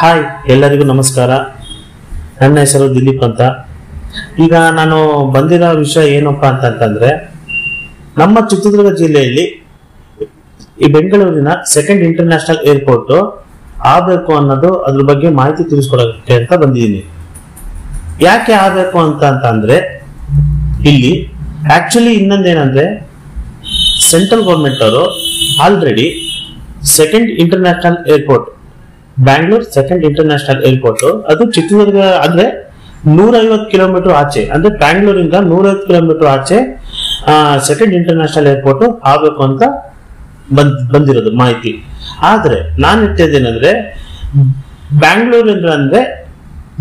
Hi, ಎಲ್ಲರಿಗೂ ನಮಸ್ಕಾರ. ನನ್ನ ಹೆಸರು ದಿಲೀಪ್ ಅಂತ. ಈಗ ನಾನು ಬಂದಿರೋ ವಿಷಯ ಏನಪ್ಪಾ ಅಂತಂದ್ರೆ, ನಮ್ಮ ಚಿತ್ರದುರ್ಗ ಜಿಲ್ಲೆಯಲ್ಲಿ ಈ ಬೆಂಗಳೂರಿನ ಸೆಕೆಂಡ್ ಇಂಟರ್ನ್ಯಾಷನಲ್ ಏರ್ಪೋರ್ಟ್ ಆಗಬೇಕು ಅನ್ನೋದು, ಅದ್ರ ಬಗ್ಗೆ ಮಾಹಿತಿ ತಿಳಿಸ್ಕೊಡೋಕೆ ಅಂತ ಬಂದಿದ್ದೀನಿ. ಯಾಕೆ ಆಗಬೇಕು ಅಂತಂದ್ರೆ, ಇಲ್ಲಿ ಆಕ್ಚುಲಿ ಇನ್ನೊಂದೇನಂದ್ರೆ, ಸೆಂಟ್ರಲ್ ಗೌರ್ಮೆಂಟ್ ಅವರು already second international airport, Bangalore second international airport, ಅದು ಚಿತ್ರದುರ್ಗ ಅಂದ್ರೆ 150 ಕಿಲೋಮೀಟರ್ ಆಚೆ, ಅಂದ್ರೆ ಬ್ಯಾಂಗ್ಳೂರಿಂದ 150 ಕಿಲೋಮೀಟರ್ ಆಚೆ ಸೆಕೆಂಡ್ ಇಂಟರ್ನ್ಯಾಷನಲ್ ಏರ್ಪೋರ್ಟ್ ಆಗಬೇಕು ಅಂತ ಬಂದಿರೋದು ಮಾಹಿತಿ. ಆದ್ರೆ ನಾನು ಹೇಳ್ತಿದ್ದೇನೆಂದ್ರೆ, ಬ್ಯಾಂಗ್ಳೂರಿಂದ ಅಂದ್ರೆ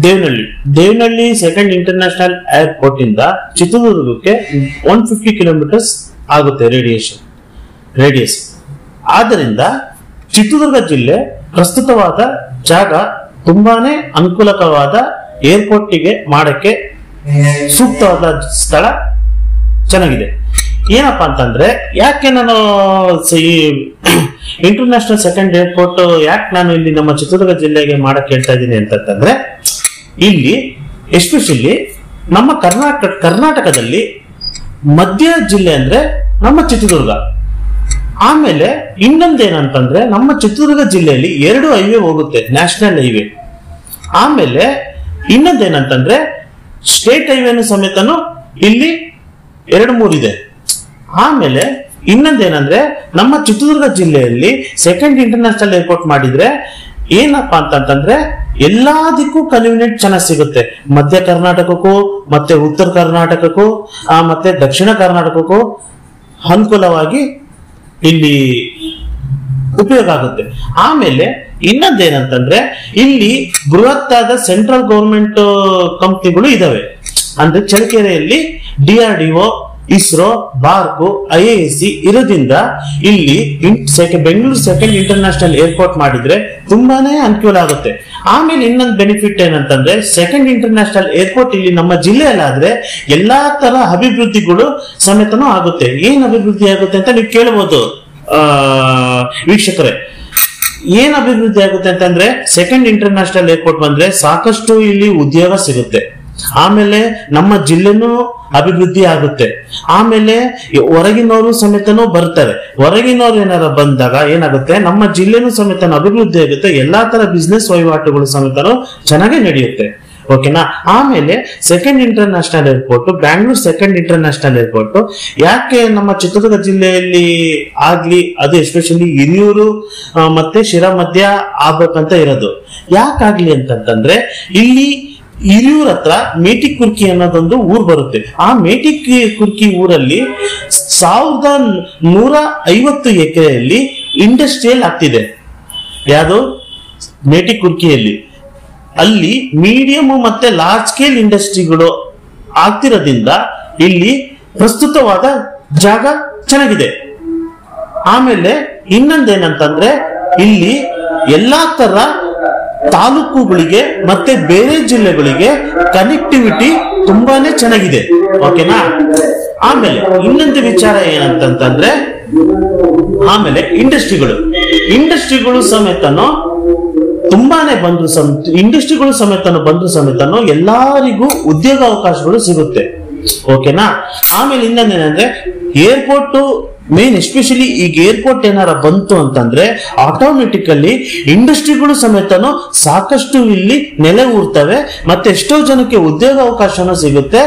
ದೇವನಹಳ್ಳಿ ಸೆಕೆಂಡ್ ಇಂಟರ್ನ್ಯಾಷನಲ್ ಏರ್ಪೋರ್ಟ್ ಇಂದ ಚಿತ್ರದುರ್ಗಕ್ಕೆ 150 ಕಿಲೋಮೀಟರ್ಸ್ ಆಗುತ್ತೆ ರೇಡಿಯಸ್. ಆದ್ದರಿಂದ ಚಿತ್ರದುರ್ಗ ಜಿಲ್ಲೆ ಪ್ರಸ್ತುತವಾದ ಜಾಗ ತುಂಬಾನೇ ಅನುಕೂಲಕರವಾದ ಏರ್ಪೋರ್ಟ್ಗೆ ಮಾಡಕ್ಕೆ ಸೂಕ್ತವಾದ ಸ್ಥಳ, ಚೆನ್ನಾಗಿದೆ. ಏನಪ್ಪಾ ಅಂತಂದ್ರೆ, ಯಾಕೆ ನಾನು ಈ ಇಂಟರ್ನ್ಯಾಷನಲ್ ಸೆಕೆಂಡ್ ಏರ್ಪೋರ್ಟ್ ಯಾಕೆ ನಾನು ಇಲ್ಲಿ ನಮ್ಮ ಚಿತ್ರದುರ್ಗ ಜಿಲ್ಲೆಗೆ ಮಾಡಕ್ ಹೇಳ್ತಾ ಇದ್ದೀನಿ ಅಂತಂದ್ರೆ, ಇಲ್ಲಿ ಎಸ್ಪೆಷಲಿ ನಮ್ಮ ಕರ್ನಾಟಕದಲ್ಲಿ ಮಧ್ಯ ಜಿಲ್ಲೆ ಅಂದ್ರೆ ನಮ್ಮ ಚಿತ್ರದುರ್ಗ. ಆಮೇಲೆ ಇನ್ನೊಂದೇನಂತಂದ್ರೆ, ನಮ್ಮ ಚಿತ್ರದುರ್ಗ ಜಿಲ್ಲೆಯಲ್ಲಿ 2 ಹೈವೇ ಹೋಗುತ್ತೆ, ನ್ಯಾಷನಲ್ ಹೈವೇ. ಆಮೇಲೆ ಇನ್ನೊಂದೇನಂತಂದ್ರೆ, ಸ್ಟೇಟ್ ಹೈವೇನು ಸಮೇತನು ಇಲ್ಲಿ 2-3 ಇದೆ. ಆಮೇಲೆ ಇನ್ನೊಂದೇನಂದ್ರೆ, ನಮ್ಮ ಚಿತ್ರದುರ್ಗ ಜಿಲ್ಲೆಯಲ್ಲಿ ಸೆಕೆಂಡ್ ಇಂಟರ್ನ್ಯಾಷನಲ್ ಏರ್ಪೋರ್ಟ್ ಮಾಡಿದ್ರೆ ಏನಪ್ಪಾ ಅಂತಂದ್ರೆ, ಎಲ್ಲದಕ್ಕೂ ಕನ್ವೀನಿಯಂಟ್ ಚೆನ್ನಾಗಿ ಸಿಗುತ್ತೆ. ಮಧ್ಯ ಕರ್ನಾಟಕಕ್ಕೂ ಮತ್ತೆ ಉತ್ತರ ಕರ್ನಾಟಕಕ್ಕೂ ಮತ್ತೆ ದಕ್ಷಿಣ ಕರ್ನಾಟಕಕ್ಕೂ ಅನುಕೂಲವಾಗಿ ಇಲ್ಲಿ ಉಪಯೋಗ ಆಗುತ್ತೆ. ಆಮೇಲೆ ಇನ್ನೊಂದೇನಂತಂದ್ರೆ, ಇಲ್ಲಿ ಬೃಹತ್ತಾದ ಸೆಂಟ್ರಲ್ ಗೌರ್ಮೆಂಟ್ ಕಂಪ್ನಿಗಳು ಇದಾವೆ. ಅಂದ್ರೆ ಚಳ್ಳಕೆರೆಯಲ್ಲಿ DRDO, ಇಸ್ರೋ, ಬಾರ್ಕು, IISc ಇರೋದ್ರಿಂದ ಇಲ್ಲಿ ಬೆಂಗಳೂರು ಸೆಕೆಂಡ್ ಇಂಟರ್ನ್ಯಾಷನಲ್ ಏರ್ಪೋರ್ಟ್ ಮಾಡಿದ್ರೆ ತುಂಬಾನೇ ಅನುಕೂಲ ಆಗುತ್ತೆ. ಆಮೇಲೆ ಇನ್ನೊಂದು ಬೆನಿಫಿಟ್ ಏನಂತಂದ್ರೆ, ಸೆಕೆಂಡ್ ಇಂಟರ್ನ್ಯಾಷನಲ್ ಏರ್ಪೋರ್ಟ್ ಇಲ್ಲಿ ನಮ್ಮ ಜಿಲ್ಲೆಯಲ್ಲಾದ್ರೆ ಎಲ್ಲಾ ತರ ಅಭಿವೃದ್ಧಿಗಳು ಸಮೇತನೂ ಆಗುತ್ತೆ. ಏನ್ ಅಭಿವೃದ್ಧಿ ಆಗುತ್ತೆ ಅಂತ ನೀವು ಕೇಳಬಹುದು ವೀಕ್ಷಕರೇ. ಏನ್ ಅಭಿವೃದ್ಧಿ ಆಗುತ್ತೆ ಅಂತಂದ್ರೆ, ಸೆಕೆಂಡ್ ಇಂಟರ್ನ್ಯಾಷನಲ್ ಏರ್ಪೋರ್ಟ್ ಬಂದ್ರೆ ಸಾಕಷ್ಟು ಇಲ್ಲಿ ಉದ್ಯೋಗ ಸಿಗುತ್ತೆ. ಆಮೇಲೆ ನಮ್ಮ ಜಿಲ್ಲೆನೂ ಅಭಿವೃದ್ಧಿ ಆಗುತ್ತೆ. ಆಮೇಲೆ ಹೊರಗಿನವರು ಸಮೇತನೂ ಬರ್ತಾರೆ. ಹೊರಗಿನವ್ರು ಏನಾರ ಬಂದಾಗ ಏನಾಗುತ್ತೆ, ನಮ್ಮ ಜಿಲ್ಲೆನೂ ಸಮೇತ ಅಭಿವೃದ್ಧಿ ಆಗುತ್ತೆ. ಎಲ್ಲಾ ತರ ಬಿಸ್ನೆಸ್ ವಹಿವಾಟುಗಳು ಸಮೇತನೂ ಚೆನ್ನಾಗಿ ನಡೆಯುತ್ತೆ. ಓಕೆನಾ. ಆಮೇಲೆ second international airport, Bangalore second international airport ಯಾಕೆ ನಮ್ಮ ಚಿತ್ರದುರ್ಗ ಜಿಲ್ಲೆಯಲ್ಲಿ ಆಗ್ಲಿ, ಅದು ಎಸ್ಪೆಷಲಿ ಹಿರಿಯೂರು ಮತ್ತೆ ಶಿರಾ ಮಧ್ಯ ಆಗ್ಬೇಕಂತ ಇರೋದು. ಯಾಕಾಗ್ಲಿ ಅಂತಂದ್ರೆ, ಇಲ್ಲಿ ಹಿರಿಯೂರ್ ಹತ್ರ ಮೇಟಿಕುರ್ಕಿ ಅನ್ನೋದೊಂದು ಊರ್ ಬರುತ್ತೆ. ಆ ಮೇಟಿಕುರ್ಕಿ ಊರಲ್ಲಿ 1150 ಎಕರೆಯಲ್ಲಿ ಇಂಡಸ್ಟ್ರಿಯಲ್ ಆಗ್ತಿದೆ. ಯಾವುದು? ಮೇಟಿಕುರ್ಕಿಯಲ್ಲಿ. ಅಲ್ಲಿ ಮೀಡಿಯಂ ಮತ್ತೆ ಲಾರ್ಜ್ ಸ್ಕೇಲ್ ಇಂಡಸ್ಟ್ರಿಗಳು ಆಗ್ತಿರೋದ್ರಿಂದ ಇಲ್ಲಿ ಪ್ರಸ್ತುತವಾದ ಜಾಗ ಚೆನ್ನಾಗಿದೆ. ಆಮೇಲೆ ಇನ್ನೊಂದೇನಂತಂದ್ರೆ, ಇಲ್ಲಿ ಎಲ್ಲಾ ತರ ತಾಲೂಕುಗಳಿಗೆ ಮತ್ತೆ ಬೇರೆ ಜಿಲ್ಲೆಗಳಿಗೆ ಕನೆಕ್ಟಿವಿಟಿ ತುಂಬಾನೇ ಚೆನ್ನಾಗಿದೆ. ಓಕೆನಾ. ಆಮೇಲೆ ಇನ್ನೊಂದು ವಿಚಾರ ಏನಂತಂದ್ರೆ, ಆಮೇಲೆ ಇಂಡಸ್ಟ್ರಿಗಳು ಸಮೇತನು ತುಂಬಾನೇ ಬಂದ್ರು ಸಮೇತನು ಎಲ್ಲರಿಗೂ ಉದ್ಯೋಗ ಅವಕಾಶಗಳು ಸಿಗುತ್ತೆ. ಓಕೆನಾ. ಆಮೇಲೆ ಇನ್ನೊಂದೇನಂದ್ರೆ, ಏರ್ಪೋರ್ಟ್ ಮೇನ್ ಎಸ್ಪೆಷಲಿ ಈಗ ಏರ್ಪೋರ್ಟ್ ಏನಾರ ಬಂತು ಅಂತಂದ್ರೆ ಆಟೋಮೆಟಿಕಲಿ ಇಂಡಸ್ಟ್ರಿಗಳು ಸಮೇತನು ಸಾಕಷ್ಟು ಇಲ್ಲಿ ನೆಲೆ ಊರ್ತವೆ. ಮತ್ತೆ ಎಷ್ಟೋ ಜನಕ್ಕೆ ಉದ್ಯೋಗ ಅವಕಾಶನೂ ಸಿಗುತ್ತೆ.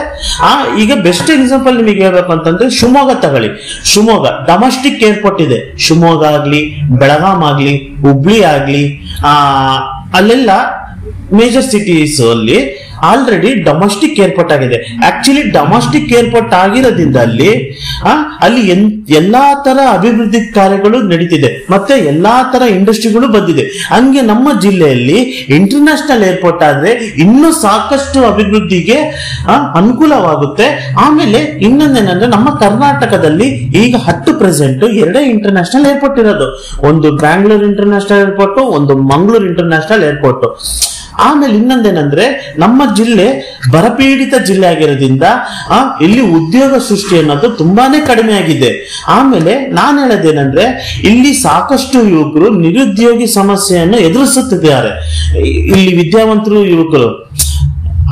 ಈಗ ಬೆಸ್ಟ್ ಎಕ್ಸಾಂಪಲ್ ನಿಮಗೆ ಹೇಳ್ಬೇಕು ಅಂತಂದ್ರೆ, ಶಿವಮೊಗ್ಗ ತಗೊಳ್ಳಿ. ಶಿವಮೊಗ್ಗ ಡೊಮೆಸ್ಟಿಕ್ ಏರ್ಪೋರ್ಟ್ ಇದೆ. ಶಿವಮೊಗ್ಗ ಆಗ್ಲಿ, ಬೆಳಗಾಂ ಆಗ್ಲಿ, ಹುಬ್ಳಿ ಆಗ್ಲಿ, ಅಲ್ಲೆಲ್ಲ ಮೇಜರ್ ಸಿಟೀಸ್ ಅಲ್ಲಿ ಆಲ್ರೆಡಿ ಡೊಮೆಸ್ಟಿಕ್ ಏರ್ಪೋರ್ಟ್ ಆಗಿದೆ. ಆಕ್ಚುಲಿ ಡೊಮೆಸ್ಟಿಕ್ ಏರ್ಪೋರ್ಟ್ ಆಗಿರೋದ್ರಿಂದ ಅಲ್ಲಿ ಎಲ್ಲಾ ತರ ಅಭಿವೃದ್ಧಿ ಕಾರ್ಯಗಳು ನಡೀತಿದೆ, ಮತ್ತೆ ಎಲ್ಲಾ ತರ ಇಂಡಸ್ಟ್ರಿಗಳು ಬಂದಿದೆ. ಹಂಗೆ ನಮ್ಮ ಜಿಲ್ಲೆಯಲ್ಲಿ ಇಂಟರ್ನ್ಯಾಷನಲ್ ಏರ್ಪೋರ್ಟ್ ಆದ್ರೆ ಇನ್ನೂ ಸಾಕಷ್ಟು ಅಭಿವೃದ್ಧಿಗೆ ಅನುಕೂಲವಾಗುತ್ತೆ. ಆಮೇಲೆ ಇನ್ನೊಂದೇನಂದ್ರೆ, ನಮ್ಮ ಕರ್ನಾಟಕದಲ್ಲಿ ಈಗ ಪ್ರೆಸೆಂಟ್ 2 ಇಂಟರ್ನ್ಯಾಷನಲ್ ಏರ್ಪೋರ್ಟ್ ಇರೋದು. ಒಂದು ಬ್ಯಾಂಗ್ಳೂರ್ ಇಂಟರ್ನ್ಯಾಷನಲ್ ಏರ್ಪೋರ್ಟ್, ಒಂದು ಮಂಗಳೂರು ಇಂಟರ್ನ್ಯಾಷನಲ್ ಏರ್ಪೋರ್ಟ್. ಆಮೇಲೆ ಇನ್ನೊಂದೇನಂದ್ರೆ ನಮ್ಮ ಜಿಲ್ಲೆ ಬರಪೀಡಿತ ಜಿಲ್ಲೆ ಆಗಿರೋದ್ರಿಂದ ಇಲ್ಲಿ ಉದ್ಯೋಗ ಸೃಷ್ಟಿ ಅನ್ನೋದು ತುಂಬಾನೇ ಕಡಿಮೆ ಆಗಿದೆ. ಆಮೇಲೆ ನಾನು ಹೇಳೋದೇನಂದ್ರೆ ಇಲ್ಲಿ ಸಾಕಷ್ಟು ಯುವಕರು ನಿರುದ್ಯೋಗಿ ಸಮಸ್ಯೆಯನ್ನು ಎದುರಿಸುತ್ತಿದ್ದಾರೆ, ಇಲ್ಲಿ ವಿದ್ಯಾವಂತರು ಯುವಕರು.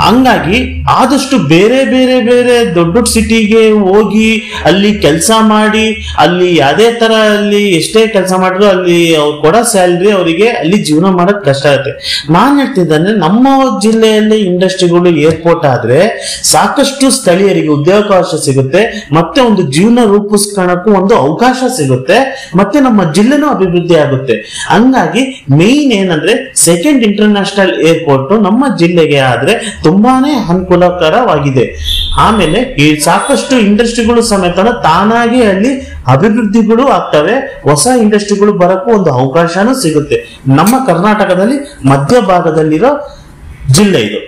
ಹಂಗಾಗಿ ಆದಷ್ಟು ಬೇರೆ ಬೇರೆ ಬೇರೆ ದೊಡ್ಡ ದೊಡ್ಡ ಸಿಟಿಗೆ ಹೋಗಿ ಅಲ್ಲಿ ಕೆಲಸ ಮಾಡಿ, ಅಲ್ಲಿ ಯಾವುದೇ ತರ ಅಲ್ಲಿ ಎಷ್ಟೇ ಕೆಲಸ ಮಾಡಿದ್ರು ಅಲ್ಲಿ ಅವ್ರು ಕೊಡೋ ಸ್ಯಾಲ್ರಿ ಅವರಿಗೆ ಅಲ್ಲಿ ಜೀವನ ಮಾಡೋದು ಕಷ್ಟ ಆಗುತ್ತೆ. ನಾನ್ ಹೇಳ್ತಿದ್ದಂದ್ರೆ ನಮ್ಮ ಜಿಲ್ಲೆಯಲ್ಲಿ ಇಂಡಸ್ಟ್ರಿಗಳು ಏರ್ಪೋರ್ಟ್ ಆದ್ರೆ ಸಾಕಷ್ಟು ಸ್ಥಳೀಯರಿಗೆ ಉದ್ಯೋಗಾವಕಾಶ ಸಿಗುತ್ತೆ, ಮತ್ತೆ ಒಂದು ಜೀವನ ರೂಪಿಸ್ಕೊಳ್ಳೋಕ್ಕೂ ಒಂದು ಅವಕಾಶ ಸಿಗುತ್ತೆ, ಮತ್ತೆ ನಮ್ಮ ಜಿಲ್ಲೆನೂ ಅಭಿವೃದ್ಧಿ ಆಗುತ್ತೆ. ಹಂಗಾಗಿ ಮೇನ್ ಏನಂದ್ರೆ ಸೆಕೆಂಡ್ ಇಂಟರ್ನ್ಯಾಷನಲ್ ಏರ್ಪೋರ್ಟ್ ನಮ್ಮ ಜಿಲ್ಲೆಗೆ ಆದ್ರೆ ತುಂಬಾನೇ ಅನುಕೂಲಕರವಾಗಿದೆ. ಆಮೇಲೆ ಈ ಸಾಕಷ್ಟು ಇಂಡಸ್ಟ್ರಿಗಳು ಸಮೇತ ತಾನಾಗಿ ಅಲ್ಲಿ ಅಭಿವೃದ್ಧಿಗಳು ಆಗ್ತವೆ, ಹೊಸ ಇಂಡಸ್ಟ್ರಿಗಳು ಬರಕ್ಕೂ ಒಂದು ಅವಕಾಶನೂ ಸಿಗುತ್ತೆ. ನಮ್ಮ ಕರ್ನಾಟಕದಲ್ಲಿ ಮಧ್ಯ ಭಾಗದಲ್ಲಿರೋ ಜಿಲ್ಲೆ ಇದು.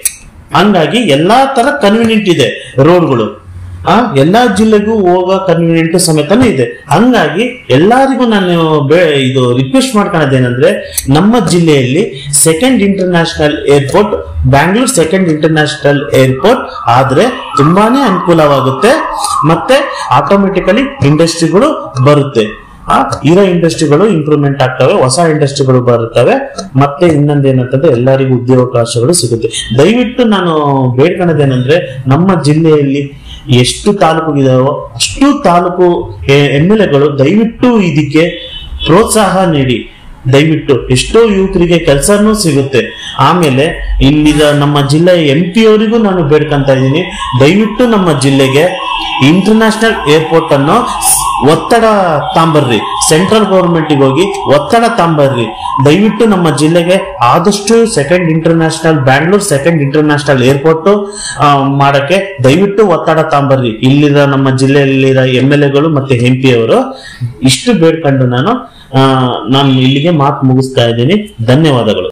ಹಂಗಾಗಿ ಎಲ್ಲಾ ತರ ಕನ್ವೀನಿಯಂಟ್ ಇದೆ, ರೋಡ್ಗಳು ಎಲ್ಲಾ ಜಿಲ್ಲೆಗೂ ಹೋಗೋ ಕನ್ವೀನಿಯಂಟ್ ಸಮೇತನೂ ಇದೆ. ಹಂಗಾಗಿ ಎಲ್ಲರಿಗೂ ನಾನು ಇದು ರಿಕ್ವೆಸ್ಟ್ ಮಾಡ್ಕೊಳ್ಳೋದೇನಂದ್ರೆ ನಮ್ಮ ಜಿಲ್ಲೆಯಲ್ಲಿ second international airport, Bangalore second international airport ಆದ್ರೆ ತುಂಬಾನೇ ಅನುಕೂಲವಾಗುತ್ತೆ, ಮತ್ತೆ ಆಟೋಮೆಟಿಕಲಿ ಇಂಡಸ್ಟ್ರಿಗಳು ಬರುತ್ತೆ. ಇರೋ ಇಂಡಸ್ಟ್ರಿಗಳು ಇಂಪ್ರೂವ್ಮೆಂಟ್ ಆಗ್ತವೆ, ಹೊಸ ಇಂಡಸ್ಟ್ರಿಗಳು ಬರುತ್ತವೆ, ಮತ್ತೆ ಇನ್ನೊಂದೇನಂತಂದ್ರೆ ಎಲ್ಲರಿಗೂ ಉದ್ಯೋಗಾವಕಾಶಗಳು ಸಿಗುತ್ತೆ. ದಯವಿಟ್ಟು ನಾನು ಬೇಡ್ಕೊಳ್ಳೋದೇನಂದ್ರೆ ನಮ್ಮ ಜಿಲ್ಲೆಯಲ್ಲಿ ಎಷ್ಟು ತಾಲೂಕುಗಿದಾವೋ ಅಷ್ಟು ತಾಲೂಕು MLAಗಳು ದಯವಿಟ್ಟು ಇದಕ್ಕೆ ಪ್ರೋತ್ಸಾಹ ನೀಡಿ. ದಯವಿಟ್ಟು ಎಷ್ಟೋ ಯುವಕರಿಗೆ ಕೆಲಸನೂ ಸಿಗುತ್ತೆ. ಆಮೇಲೆ ಇಲ್ಲಿದ ನಮ್ಮ ಜಿಲ್ಲೆ MP ಅವರಿಗೂ ನಾನು ಬೇಡ್ಕೊಂತ ಇದ್ದೀನಿ, ದಯವಿಟ್ಟು ನಮ್ಮ ಜಿಲ್ಲೆಗೆ ಇಂಟರ್ನ್ಯಾಷನಲ್ ಏರ್ಪೋರ್ಟ್ ಅನ್ನು ಒತ್ತಡ ತಾಂಬರ್ರಿ, ಸೆಂಟ್ರಲ್ ಗೌರ್ಮೆಂಟ್ಗೆ ಹೋಗಿ ಒತ್ತಡ ತಾಂಬರ್ರಿ. ದಯವಿಟ್ಟು ನಮ್ಮ ಜಿಲ್ಲೆಗೆ ಆದಷ್ಟು second international Bangalore second international airport ಮಾಡಕ್ಕೆ ದಯವಿಟ್ಟು ಒತ್ತಡ ತಾಂಬರ್ರಿ. ಇಲ್ಲಿರೋ ನಮ್ಮ ಜಿಲ್ಲೆಯಲ್ಲಿರೋ MLAಗಳು ಮತ್ತೆ MP ಅವರು ಇಷ್ಟು ಬೇಡ್ಕೊಂಡು ನಾನು ಇಲ್ಲಿಗೆ ಮಾತು ಮುಗಿಸ್ತಾ ಇದ್ದೀನಿ. ಧನ್ಯವಾದಗಳು.